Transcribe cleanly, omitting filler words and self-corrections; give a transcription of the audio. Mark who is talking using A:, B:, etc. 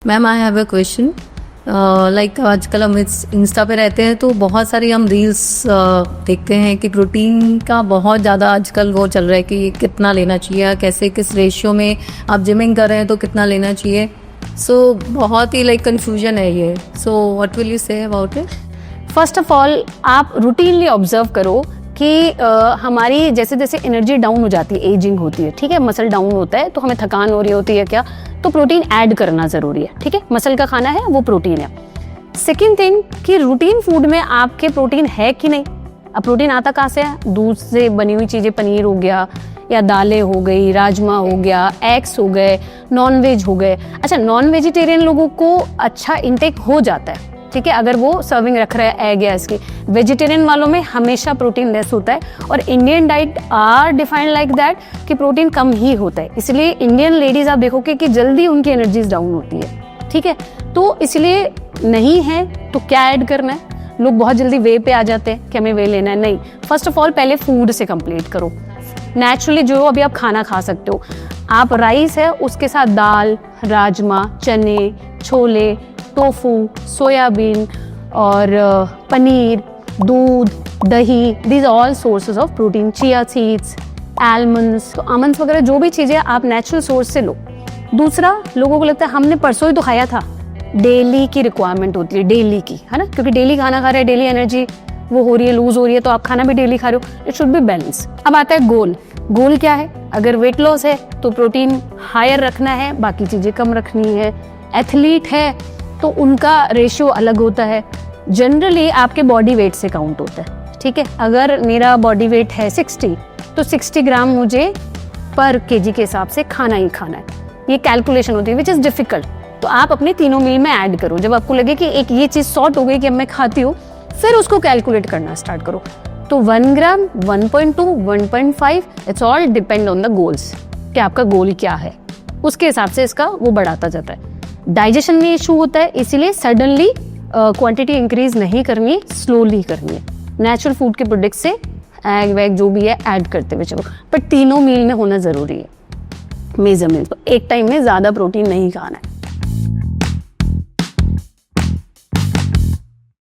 A: Ma'am I have a question. Like आजकल हम Insta पे रहते हैं तो बहुत सारी हम रील्स देखते हैं कि प्रोटीन का बहुत ज़्यादा आजकल वो चल रहा है कि कितना लेना चाहिए, कैसे किस रेशियो में आप जिमिंग कर रहे हैं तो कितना लेना चाहिए। सो बहुत ही लाइक कन्फ्यूजन है ये। So what will you say about it?
B: First of all आप रूटीनली ऑब्जर्व करो कि हमारी जैसे जैसे एनर्जी डाउन हो जाती है, एजिंग होती है, ठीक है, मसल डाउन होता है तो हमें थकान हो रही होती है क्या, तो प्रोटीन ऐड करना ज़रूरी है, ठीक है। मसल का खाना है वो प्रोटीन है। सेकेंड थिंग कि रूटीन फूड में आपके प्रोटीन है कि नहीं। अब प्रोटीन आता कहाँ से है? दूध से बनी हुई चीज़ें, पनीर हो गया या दालें हो गई, राजमा हो गया, एग्स हो गए, नॉन वेज हो गए। अच्छा, नॉन वेजिटेरियन लोगों को अच्छा इंटेक हो जाता है, ठीक है, अगर वो सर्विंग रख रहा है एग या इसकी। वेजिटेरियन वालों में हमेशा प्रोटीन लेस होता है और Indian diet are defined like that कि प्रोटीन कम ही होता है। इसलिए इंडियन लेडीज आप देखोगे कि जल्दी उनकी एनर्जीज डाउन होती है, ठीक है। तो इसलिए नहीं है तो क्या ऐड करना है? लोग बहुत जल्दी वे पे आ जाते हैं कि हमें वे लेना है। नहीं, फर्स्ट ऑफ ऑल पहले फूड से कंप्लीट करो। नेचुरली जो अभी आप खाना खा सकते हो, आप राइस है उसके साथ दाल, राजमा, चने, छोले, टोफू, सोयाबीन और पनीर, दूध, दही, these all sources of protein. Chia seeds, almonds, तो आमंड्स वगैरह जो भी चीज़ें आप नेचुरल सोर्स से लो। दूसरा, लोगों को लगता है हमने परसों ही तो खाया था। डेली की रिक्वायरमेंट होती है, डेली की, है ना, क्योंकि डेली खाना खा रहे हैं, डेली एनर्जी वो हो रही है, लूज हो रही है, तो आप खाना भी डेली खा रहे हो। It should be balance. अब आता है गोल। गोल क्या है? अगर वेट लॉस है तो प्रोटीन हायर रखना है, बाकी चीज़ें कम रखनी है। एथलीट है तो उनका रेशियो अलग होता है। जनरली आपके बॉडी वेट से काउंट होता है, ठीक है। अगर मेरा बॉडी वेट है 60 तो 60 ग्राम मुझे पर केजी के हिसाब से खाना ही खाना है। ये कैलकुलेशन होती है विच इज़ डिफिकल्ट। तो आप अपने तीनों मील में ऐड करो। जब आपको लगे कि एक ये चीज़ सॉर्ट हो गई कि अब मैं खाती हूँ, फिर उसको कैलकुलेट करना स्टार्ट करो। तो 1 ग्राम, 1.2, 1.5, it's all depend on the goals कि आपका गोल क्या है, उसके हिसाब से इसका वो बढ़ाता जाता है। डाइजेशन में इशू होता है, इसीलिए सडनली क्वांटिटी इंक्रीज नहीं करनी है, स्लोली करनी है। नेचुरल फूड के प्रोडक्ट से एग वैग जो भी है ऐड करते हुए चलो, पर तीनों मील में होना ज़रूरी है। मेजरमेंट एक टाइम में ज़्यादा प्रोटीन नहीं खाना है।